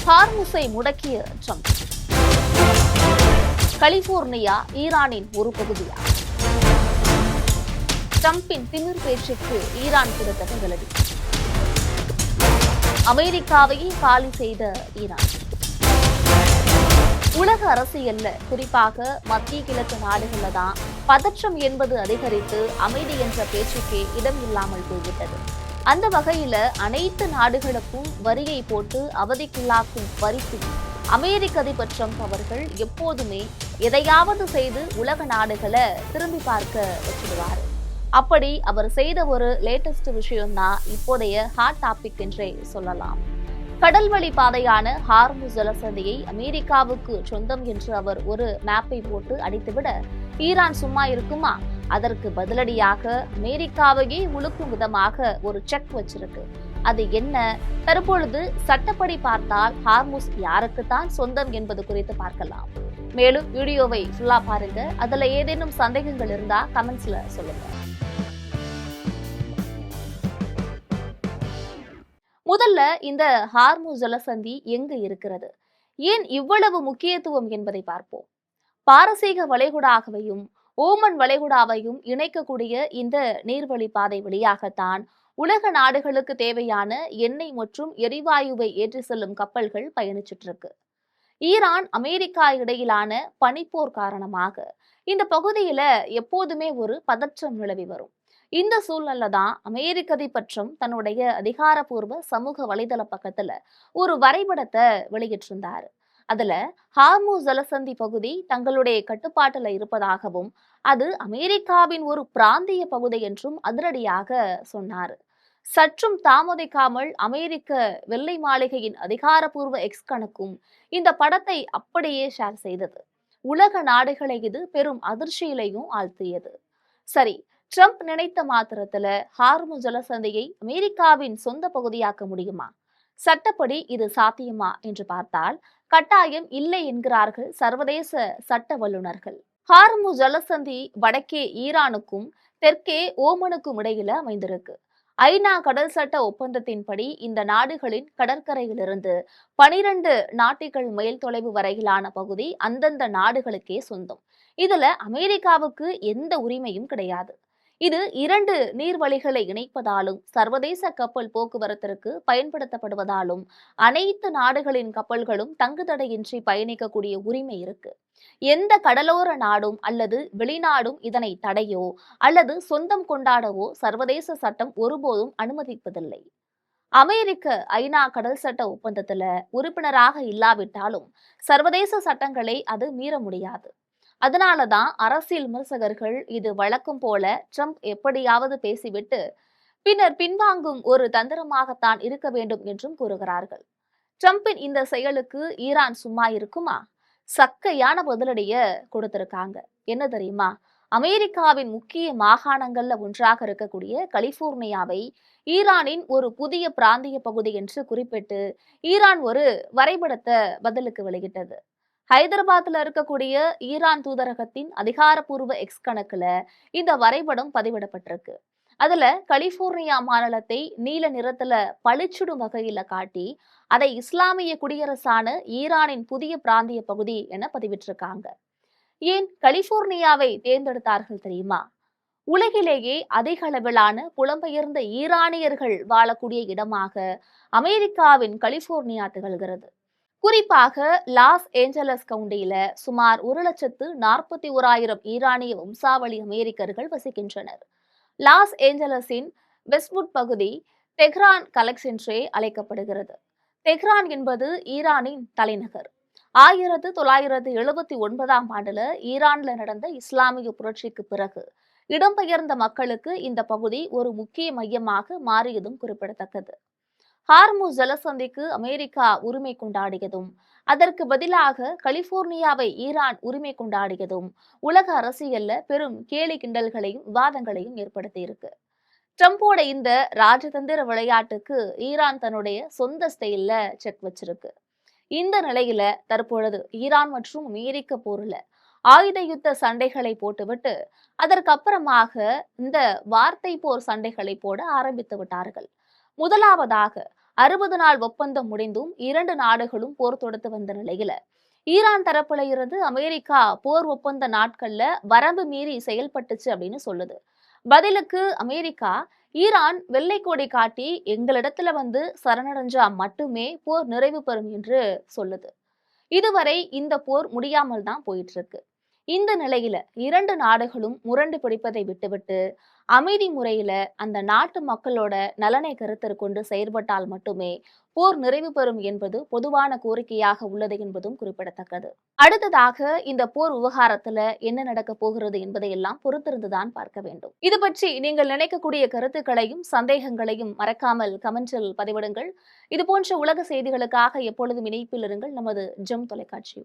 ஹார்முஸை முடக்கிய Trump. California ஈரானின் ஒரு பகுதியா? ட்ரம்பின் திமிர் பேச்சுக்கு ஈரான் கொடுத்த பதிலடி. அமெரிக்காவையே காலி செய்த ஈரான். உலக அரசியல்ல குறிப்பாக மத்திய கிழக்கு நாடுகள்ல தான் பதற்றம் என்பது அதிகரித்து அமைதி என்ற பேச்சுக்கே இடம் இல்லாமல் போய்விட்டது. அந்த வகையில அனைத்து நாடுகளுக்கும் வரியை போட்டு அவதிக்குள்ளாக்கும் வரிக்கு அமெரிக்க அதிபர் ட்ரம்ப் அவர்கள் எப்போதுமே எதையாவது செய்து உலக நாடுகளை திரும்பி பார்க்க வச்சிடுவார். அப்படி அவர் செய்த ஒரு லேட்டஸ்ட் விஷயம்தான் இப்போதைய ஹாட் டாபிக் என்றே சொல்லலாம். கடல்வழி பாதையான ஹார்முஸ் ஜலசந்தியை அமெரிக்காவுக்கு சொந்தம் என்று அவர் ஒரு மேப்பை போட்டு அடித்துவிட ஈரான் சும்மா இருக்குமா? அதற்கு பதிலடியாக அமெரிக்காவையே உலுக்கும் விதமாக ஒரு செக் வச்சிருக்கு. அது என்ன? தற்பொழுது சட்டப்படி பார்த்தால் ஹார்முஸ் யாருக்குத்தான் சொந்தம் என்பது குறித்து பார்க்கலாம். மேலும் வீடியோவை ஃபுல்லா பாருங்க. அதுல ஏதேனும் சந்தேகங்கள் இருந்தா கமெண்ட்ஸ்ல சொல்லுங்க. முதல்ல இந்த ஹார்முஸ் ஜலசந்தி எங்கு இருக்கிறது, ஏன் இவ்வளவு முக்கியத்துவம் என்பதை பார்ப்போம். பாரசீக வளைகுடாவையும் ஓமன் வளைகுடாவையும் இணைக்கக்கூடிய இந்த நீர்வழி பாதை வழியாகத்தான் உலக நாடுகளுக்கு தேவையான எண்ணெய் மற்றும் எரிவாயுவை ஏற்றி செல்லும் கப்பல்கள் பயணிச்சுட்டு இருக்கு. ஈரான் அமெரிக்கா இடையிலான பனிப்போர் காரணமாக இந்த பகுதியில எப்போதுமே ஒரு பதற்றம் நிலவி வரும். இந்த சூழ்நிலை தான் அமெரிக்க அதிபர் ட்ரம்ப் தன்னுடைய அதிகாரப்பூர்வ சமூக வலைதள பக்கத்துல ஒரு வரைபடத்தை வெளியிட்டிருந்தாரு. அதுல ஹார்முஸ் ஜலசந்தி பகுதி தங்களுடைய கட்டுப்பாட்டுல இருப்பதாகவும் அது அமெரிக்காவின் ஒரு பிராந்திய பகுதி என்றும் அதிரடியாக சொன்னாரு. சற்றும் தாமதிக்காமல் அமெரிக்க வெள்ளை மாளிகையின் அதிகாரப்பூர்வ எக்ஸ் கணக்கும் இந்த படத்தை அப்படியே ஷேர் செய்தது. உலக நாடுகளை இது பெரும் அதிர்ச்சியிலையும் ஆழ்த்தியது. சரி, ட்ரம்ப் நினைத்த மாத்திரத்துல ஹார்முஸ் ஜலசந்தியை அமெரிக்காவின் சொந்த பகுதியாக்க முடியுமா? சட்டப்படி இது சாத்தியமா என்று பார்த்தால் கட்டாயம் இல்லை என்கிறார்கள் சர்வதேச சட்ட வல்லுநர்கள். ஹார்முஸ் ஜலசந்தி வடக்கே ஈரானுக்கும் தெற்கே ஓமனுக்கும் இடையில அமைந்திருக்கு. ஐநா கடல் சட்ட ஒப்பந்தத்தின்படி இந்த நாடுகளின் கடற்கரையிலிருந்து 12 நாட்டிகள் மைல் தொலைவு வரையிலான பகுதி அந்தந்த நாடுகளுக்கே சொந்தம். இதுல அமெரிக்காவுக்கு எந்த உரிமையும் கிடையாது. இது 2 நீர்வழிகளை இணைப்பதாலும் சர்வதேச கப்பல் போக்குவரத்திற்கு பயன்படுத்தப்படுவதாலும் அனைத்து நாடுகளின் கப்பல்களும் தங்குதடையின்றி பயணிக்கக்கூடிய உரிமை இருக்கு. எந்த கடலோர நாடும் அல்லது வெளிநாடும் இதனை தடையோ அல்லது சொந்தம் கொண்டாடவோ சர்வதேச சட்டம் ஒருபோதும் அனுமதிப்பதில்லை. அமெரிக்க ஐநா கடல் சட்ட ஒப்பந்தத்துல உறுப்பினராக இல்லாவிட்டாலும் சர்வதேச சட்டங்களை அது மீற முடியாது. அதனாலதான் அரசியல் விமர்சகர்கள் இது வழக்கம் போல ட்ரம்ப் எப்படியாவது பேசிவிட்டு பின்னர் பின்வாங்கும் ஒரு தந்திரமாகத்தான் இருக்க வேண்டும் என்றும் கூறுகிறார்கள். ட்ரம்பின் இந்த செயலுக்கு ஈரான் சும்மா இருக்குமா? சக்கையான பதிலடிய கொடுத்திருக்காங்க. என்ன தெரியுமா? அமெரிக்காவின் முக்கிய மாகாணங்கள்ல ஒன்றாக இருக்கக்கூடிய கலிபோர்னியாவை ஈரானின் ஒரு புதிய பிராந்திய பகுதி என்று குறிப்பிட்டு ஈரான் ஒரு வரைபடத்தை பதிலுக்கு வெளியிட்டது. ஹைதராபாத்ல இருக்கக்கூடிய ஈரான் தூதரகத்தின் அதிகாரப்பூர்வ எக்ஸ் கணக்குல இந்த வரைபடம் பதிவிடப்பட்டிருக்கு. அதுல கலிபோர்னியா மாநிலத்தை நீல நிறத்துல பளிச்சிடும் வகையில காட்டி அதை இஸ்லாமிய குடியரசான ஈரானின் புதிய பிராந்திய பகுதி என பதிவிட்டிருக்காங்க. ஏன் கலிபோர்னியாவை தேர்ந்தெடுத்தார்கள் தெரியுமா? உலகிலேயே அதிக அளவிலான புலம்பெயர்ந்த ஈரானியர்கள் வாழக்கூடிய இடமாக அமெரிக்காவின் கலிபோர்னியா திகழ்கிறது. குறிப்பாக லாஸ் ஏஞ்சலஸ் கவுண்டியில சுமார் 1,41,000 ஈரானிய வம்சாவளி அமெரிக்கர்கள் வசிக்கின்றனர். லாஸ் ஏஞ்சலஸின் வெஸ்ட்வுட் பகுதி தெஹ்ரான் கலெக்ஸ் என்றே அழைக்கப்படுகிறது. தெஹ்ரான் என்பது ஈரானின் தலைநகர். 1979ஆம் ஆண்டுல ஈரான்ல நடந்த இஸ்லாமிய புரட்சிக்கு பிறகு இடம்பெயர்ந்த மக்களுக்கு இந்த பகுதி ஒரு முக்கிய மையமாக மாறியதும் குறிப்பிடத்தக்கது. ஹார்முஸ் ஜலசந்திக்கு அமெரிக்கா உரிமை கொண்டாடியதும் அதற்கு பதிலாக கலிபோர்னியாவை ஈரான் உரிமை கொண்டாடியதும் உலக அரசியல்ல பெரும் கேலி கிண்டல்களையும் விவாதங்களையும் ஏற்படுத்தி இருக்கு. ட்ரம்போட இந்த ராஜதந்திர விளையாட்டுக்கு ஈரான் தன்னுடைய சொந்த ஸ்டைல்ல செக் வச்சிருக்கு. இந்த நிலையில தற்பொழுது ஈரான் மற்றும் அமெரிக்க போர்ல ஆயுத யுத்த சண்டைகளை போட்டுவிட்டு அதற்கப்புறமாக இந்த வார்த்தை போர் சண்டைகளை போட ஆரம்பித்து விட்டார்கள். முதலாவதாக 60 நாள் ஒப்பந்தம் முடிந்தும் 2 நாடுகளும் போர் தொடுத்து வந்த நிலையில ஈரான் தரப்புல இருந்து அமெரிக்கா போர் ஒப்பந்த நாட்கள்ல வரம்பு மீறி செயல்பட்டுச்சு அப்படின்னு சொல்லுது. பதிலுக்கு அமெரிக்கா ஈரான் வெள்ளைக்கோடை காட்டி எங்களிடத்துல சரணடைஞ்சா மட்டுமே போர் நிறைவு பெறும் என்று சொல்லுது. இதுவரை இந்த போர் முடியாமல் தான் போயிட்டு இருக்கு. இந்த நிலையில 2 நாடுகளும் முரண்டு பிடிப்பதை விட்டுவிட்டு அமைதி முறையில அந்த நாட்டு மக்களோட நலனை கருத்தில் கொண்டு செயல்பட்டால் மட்டுமே போர் நிறைவு பெறும் என்பது பொதுவான கோரிக்கையாக உள்ளது என்பதும் குறிப்பிடத்தக்கது. அடுத்ததாக இந்த போர் விவகாரத்துல என்ன நடக்க போகிறது என்பதை எல்லாம் பொறுத்திருந்துதான் பார்க்க வேண்டும். இது பற்றி நீங்கள் நினைக்கக்கூடிய கருத்துக்களையும் சந்தேகங்களையும் மறக்காமல் கமெண்டில் பதிவிடுங்கள். இது போன்ற உலக செய்திகளுக்காக எப்பொழுதும் இணைப்பில் இருங்கள் நமது ஜெம் தொலைக்காட்சி.